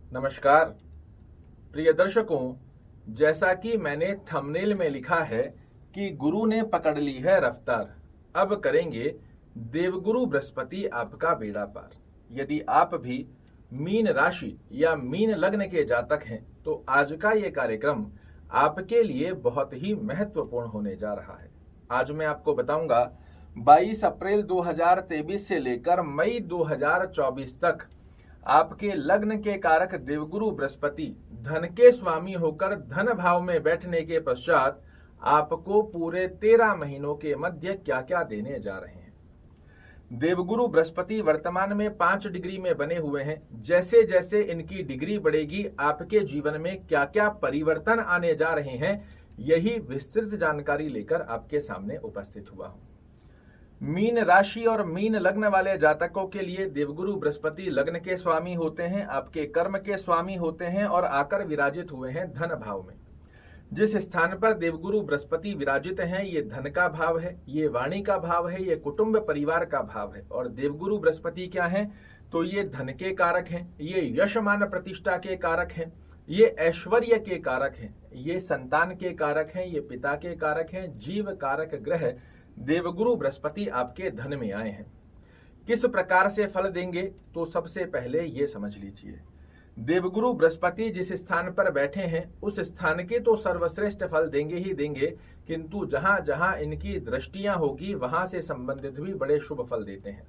नमस्कार प्रिय दर्शकों, जैसा कि मैंने थंबनेल में लिखा है कि गुरु ने पकड़ ली है रफ्तार, अब करेंगे देवगुरु बृहस्पति आपका बेड़ा पार। यदि आप भी मीन राशि या मीन लग्न के जातक हैं तो आज का ये कार्यक्रम आपके लिए बहुत ही महत्वपूर्ण होने जा रहा है। आज मैं आपको बताऊंगा 22 अप्रैल 2023 से लेकर मई 2024 तक आपके लग्न के कारक देवगुरु बृहस्पति धन के स्वामी होकर धन भाव में बैठने के पश्चात आपको पूरे 13 महीनों के मध्य क्या क्या देने जा रहे हैं। देवगुरु बृहस्पति वर्तमान में 5 डिग्री में बने हुए हैं। जैसे जैसे इनकी डिग्री बढ़ेगी आपके जीवन में क्या क्या परिवर्तन आने जा रहे हैं, यही विस्तृत जानकारी लेकर आपके सामने उपस्थित हुआ हूं। मीन राशि और मीन लग्न वाले जातकों के लिए देवगुरु बृहस्पति लग्न के स्वामी होते हैं, आपके कर्म के स्वामी होते हैं और आकर विराजित हुए हैं धन भाव में। जिस स्थान पर देवगुरु बृहस्पति विराजित हैं ये धन का भाव है, ये वाणी का भाव है, ये कुटुंब परिवार का भाव है। और देवगुरु बृहस्पति क्या है तो ये धन के कारक हैं, ये यश मान प्रतिष्ठा के कारक हैं, ये ऐश्वर्य के कारक हैं, ये संतान के कारक हैं, ये पिता के कारक हैं। जीव कारक ग्रह देवगुरु बृहस्पति आपके धन में आए हैं। किस प्रकार से फल देंगे तो सबसे पहले ये समझ लीजिए, देवगुरु बृहस्पति जिस स्थान पर बैठे हैं उस स्थान के तो सर्वश्रेष्ठ फल देंगे ही देंगे, किंतु जहां जहां इनकी दृष्टियां होगी वहां से संबंधित भी बड़े शुभ फल देते हैं।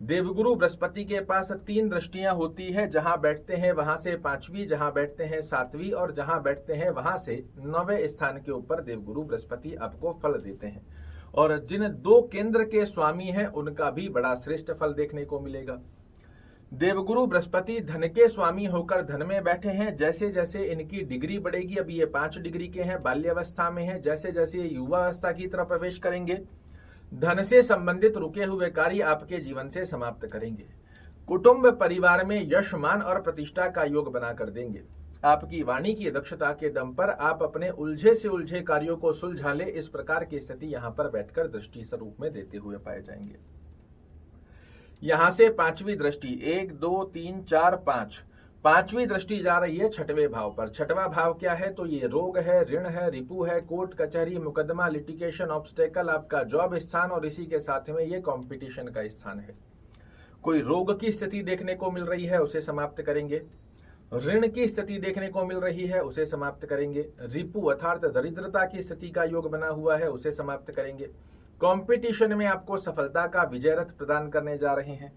देवगुरु बृहस्पति के पास 3 दृष्टियां होती है, जहां बैठते हैं वहां से 5वीं, जहां बैठते हैं 7वीं और जहां बैठते हैं वहां से 9वें स्थान के ऊपर देवगुरु बृहस्पति आपको फल देते हैं। और जिन 2 केंद्र के स्वामी हैं उनका भी बड़ा श्रेष्ठ फल देखने को मिलेगा। देवगुरु बृहस्पति धन के स्वामी होकर धन में बैठे हैं। जैसे जैसे इनकी डिग्री बढ़ेगी, अभी ये 5 डिग्री के हैं, बाल्यावस्था में हैं, जैसे जैसे ये युवावस्था की तरफ प्रवेश करेंगे धन से संबंधित रुके हुए कार्य आपके जीवन से समाप्त करेंगे। कुटुंब परिवार में यश मान और प्रतिष्ठा का योग बनाकर देंगे। आपकी वाणी की दक्षता के दम पर आप अपने उलझे से उलझे कार्यों को सुलझा ले, इस प्रकार की स्थिति यहां पर बैठकर दृष्टि स्वरूप में देते हुए पाए जाएंगे। यहां से 5वीं दृष्टि 1 2 3 4 5 5वीं दृष्टि जा रही है 6वें भाव पर। 6वां भाव क्या है तो ये रोग है, ऋण है, रिपु है, कोर्ट कचहरी मुकदमा, लिटिगेशन, ऑब्स्टेकल, आपका जॉब स्थान और इसी के साथ में ये कंपटीशन का स्थान है। कोई रोग की स्थिति देखने को मिल रही है उसे समाप्त करेंगे। ऋण की स्थिति देखने को मिल रही है उसे समाप्त करेंगे। रिपु अर्थात दरिद्रता की स्थिति का योग बना हुआ है उसे समाप्त करेंगे। कंपटीशन में आपको सफलता का विजय रथ प्रदान करने जा रहे हैं।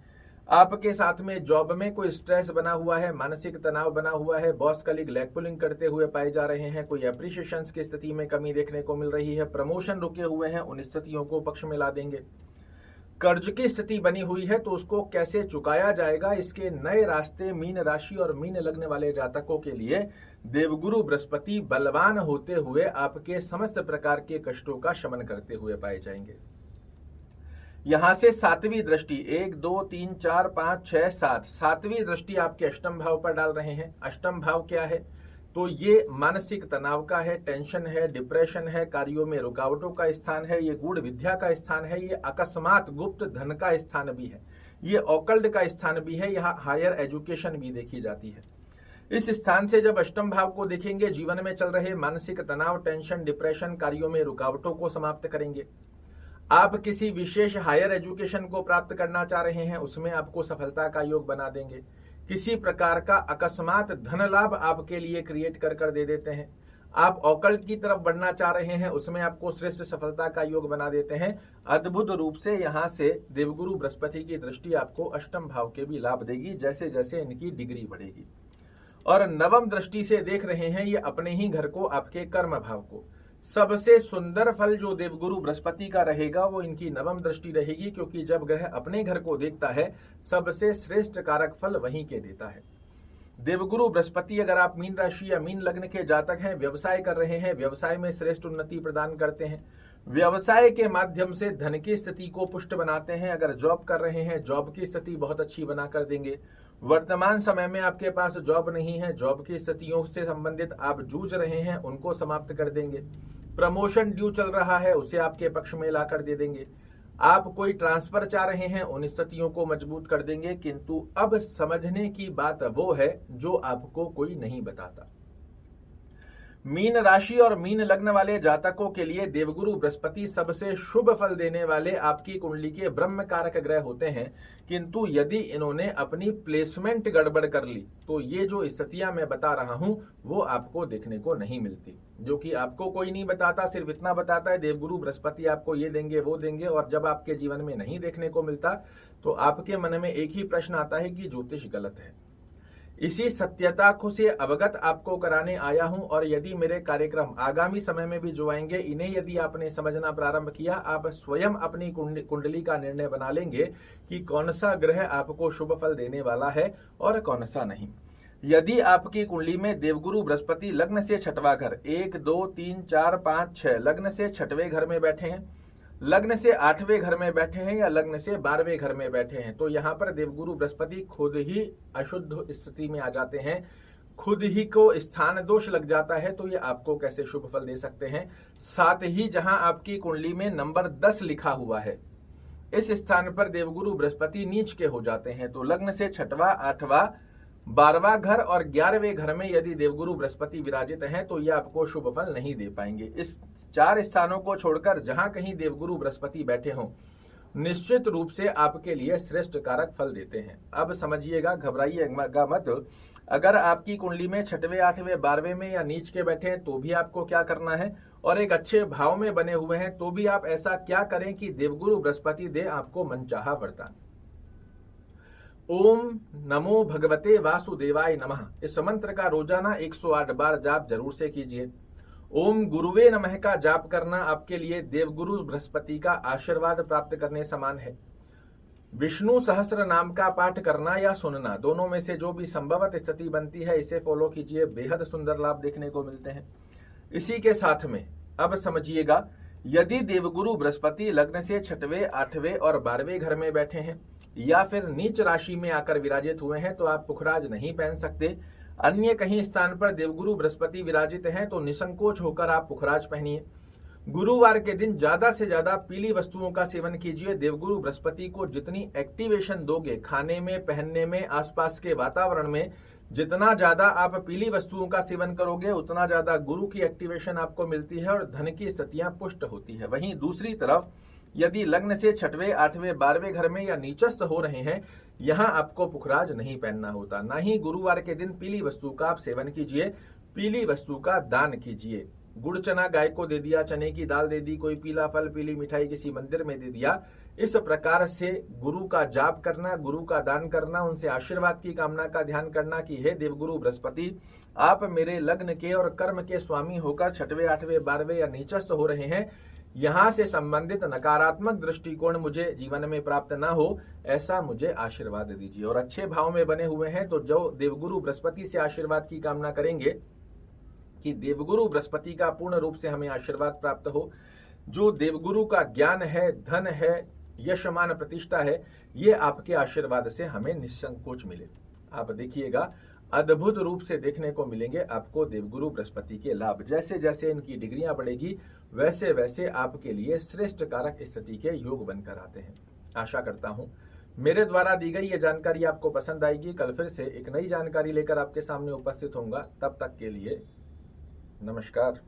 आपके साथ में जॉब में कोई स्ट्रेस बना हुआ है, मानसिक तनाव बना हुआ है, बॉस कलीग लेग पुलिंग करते हुए पाए जा रहे हैं, कोई एप्रिसिएशन की स्थिति में कमी देखने को मिल रही है, प्रमोशन रुके हुए हैं, उन स्थितियों को पक्ष में ला देंगे। कर्ज की स्थिति बनी हुई है तो उसको कैसे चुकाया जाएगा, इसके नए रास्ते मीन राशि और मीन लग्न वाले जातकों के लिए देवगुरु बृहस्पति बलवान होते हुए आपके समस्त प्रकार के कष्टों का शमन करते हुए पाए जाएंगे। यहां से 7वीं दृष्टि 1 2 3 4 5 6 7 7वीं दृष्टि आपके अष्टम भाव पर डाल रहे हैं। अष्टम भाव क्या है तो ये मानसिक तनाव का है, टेंशन है, डिप्रेशन है, कार्यों में रुकावटों का स्थान है, ये गूढ़ विद्या का स्थान है, ये अकस्मात गुप्त धन का स्थान भी है, ये ऑकल्ट का स्थान भी है, यहाँ हायर एजुकेशन भी देखी जाती है। इस स्थान से जब अष्टम भाव को देखेंगे जीवन में चल रहे मानसिक तनाव, टेंशन, डिप्रेशन, कार्यों में रुकावटों को समाप्त करेंगे। आप किसी विशेष हायर एजुकेशन को प्राप्त करना चाह रहे हैं उसमें आपको सफलता का योग बना देंगे। किसी प्रकार का अकस्मात धन लाभ आपके लिए क्रिएट कर दे देते हैं। आप ऑकल्ट की तरफ बढ़ना चाह रहे हैं उसमें आपको श्रेष्ठ सफलता का योग बना देते हैं। अद्भुत रूप से यहाँ से देवगुरु बृहस्पति की दृष्टि आपको अष्टम भाव के भी लाभ देगी जैसे जैसे इनकी डिग्री बढ़ेगी। और 9वीं दृष्टि से देख रहे हैं ये अपने ही घर को, आपके कर्म भाव को। सबसे सुंदर फल जो देवगुरु बृहस्पति का रहेगा वो इनकी 9वीं दृष्टि रहेगी, क्योंकि जब ग्रह अपने घर को देखता है सबसे श्रेष्ठ कारक फल वहीं के देता है। देवगुरु बृहस्पति अगर आप मीन राशि या मीन लग्न के जातक हैं, व्यवसाय कर रहे हैं, व्यवसाय में श्रेष्ठ उन्नति प्रदान करते हैं, व्यवसाय के माध्यम से धन की स्थिति को पुष्ट बनाते हैं। अगर जॉब कर रहे हैं जॉब की स्थिति बहुत अच्छी बना कर देंगे। वर्तमान समय में आपके पास जॉब नहीं है, जॉब की स्थितियों से संबंधित आप जूझ रहे हैं उनको समाप्त कर देंगे। प्रमोशन ड्यू चल रहा है उसे आपके पक्ष में लाकर दे देंगे। आप कोई ट्रांसफर चाह रहे हैं, उन स्थितियों को मजबूत कर देंगे। किंतु अब समझने की बात वो है जो आपको कोई नहीं बताता। मीन राशि और मीन लग्न वाले जातकों के लिए देवगुरु बृहस्पति सबसे शुभ फल देने वाले आपकी कुंडली के ब्रह्म कारक ग्रह होते हैं। किंतु यदि इन्होंने अपनी प्लेसमेंट गड़बड़ कर ली तो ये जो स्थितियां मैं बता रहा हूं वो आपको देखने को नहीं मिलती, जो कि आपको कोई नहीं बताता। सिर्फ इतना बताता है देवगुरु बृहस्पति आपको ये देंगे वो देंगे, और जब आपके जीवन में नहीं देखने को मिलता तो आपके मन में एक ही प्रश्न आता है कि ज्योतिष गलत है। इसी सत्यता को से अवगत आपको कराने आया हूं, और यदि मेरे कार्यक्रम आगामी समय में भी जो आएंगे इन्हें यदि आपने समझना प्रारंभ किया, आप स्वयं अपनी कुंडली का निर्णय बना लेंगे कि कौन सा ग्रह आपको शुभ फल देने वाला है और कौन सा नहीं। यदि आपकी कुंडली में देवगुरु बृहस्पति लग्न से छठवां घर 1 2 3 4 5 6 लग्न से छठवें घर में बैठे हैं, लग्न से 8वें घर में बैठे हैं, या लग्न से 12वें घर में बैठे हैं, तो यहाँ पर देवगुरु बृहस्पति खुद ही अशुद्ध स्थिति में आ जाते हैं, खुद ही को स्थान दोष लग जाता है। तो ये आपको कैसे शुभ फल दे सकते हैं। साथ ही जहां आपकी कुंडली में नंबर 10 लिखा हुआ है, इस स्थान पर देवगुरु बृहस्पति नीच के हो जाते हैं। तो लग्न से छठवां, 8वां, 12वां घर और 11वें घर में यदि देवगुरु बृहस्पति विराजित हैं तो ये आपको शुभ फल नहीं दे पाएंगे। इस 4 स्थानों को छोड़कर जहां कहीं देवगुरु बृहस्पति बैठे हों, निश्चित रूप से आपके लिए श्रेष्ठ कारक फल देते हैं। अब समझिएगा, घबराइएगा मत। अगर आपकी कुंडली में 6वें, 8वें, 12वें में या नीच के बैठे हैं तो भी आपको क्या करना है, और एक अच्छे भाव में बने हुए हैं तो भी आप ऐसा क्या करें कि देवगुरु बृहस्पति दे आपको मनचाहा वरदान। ओम नमो भगवते वासुदेवाय नमः, इस मंत्र का रोजाना 108 बार जाप जरूर से कीजिए। ओम गुरुवे नमः का जाप करना आपके लिए देवगुरु बृहस्पति का आशीर्वाद प्राप्त करने समान है। विष्णु सहस्त्र नाम का पाठ करना या सुनना, दोनों में से जो भी संभवत स्थिति बनती है इसे फॉलो कीजिए, बेहद सुंदर लाभ देखने को मिलते हैं। इसी के साथ में अब समझिएगा, यदि देवगुरु बृहस्पति लग्न से 6वें, 8वें और 12वें घर में बैठे हैं या फिर नीच राशि में आकर विराजित हुए हैं तो आप पुखराज नहीं पहन सकते। अन्य कहीं स्थान पर देवगुरु बृहस्पति विराजित हैं तो निसंकोच होकर आप पुखराज पहनिए। गुरुवार के दिन ज्यादा से ज्यादा पीली वस्तुओं का सेवन कीजिए। देवगुरु बृहस्पति को जितनी एक्टिवेशन दोगे खाने में, पहनने में, आसपास के वातावरण में, जितना ज्यादा आप पीली वस्तुओं का सेवन करोगे उतना ज्यादा गुरु की एक्टिवेशन आपको मिलती है और धन की स्थितियां पुष्ट होती है। वहीं दूसरी तरफ यदि लग्न से 6वें, 8वें, 12वें घर में या नीचस्थ हो रहे हैं, यहां आपको पुखराज नहीं पहनना होता। ना ही गुरुवार के दिन पीली वस्तु का आप सेवन कीजिए, पीली वस्तु का दान कीजिए। गुड़ चना गाय को दे दिया, चने की दाल दे दी, कोई पीला फल, पीली मिठाई किसी मंदिर में दे दिया। इस प्रकार से गुरु का जाप करना, गुरु का दान करना, उनसे आशीर्वाद की कामना का ध्यान करना कि हे देवगुरु बृहस्पति, आप मेरे लग्न के और कर्म के स्वामी होकर 6वें, 8वें, 12वें या नीचस्थ हो रहे हैं, यहाँ से संबंधित नकारात्मक दृष्टिकोण मुझे जीवन में प्राप्त ना हो, ऐसा मुझे आशीर्वाद दीजिए। और अच्छे भाव में बने हुए हैं तो जो देवगुरु बृहस्पति से आशीर्वाद की कामना करेंगे कि देवगुरु बृहस्पति का पूर्ण रूप से हमें आशीर्वाद प्राप्त हो, जो देवगुरु का ज्ञान है, धन है, यश मान प्रतिष्ठा है, ये आपके आशीर्वाद से हमें निसंकोच मिले। आप देखिएगा, अद्भुत रूप से देखने को मिलेंगे आपको देवगुरु बृहस्पति के लाभ। जैसे जैसे इनकी डिग्रियां बढ़ेगी वैसे वैसे आपके लिए श्रेष्ठ कारक स्थिति के योग बनकर आते हैं। आशा करता हूं मेरे द्वारा दी गई ये जानकारी आपको पसंद आएगी। कल फिर से एक नई जानकारी लेकर आपके सामने उपस्थित होऊंगा। तब तक के लिए नमस्कार।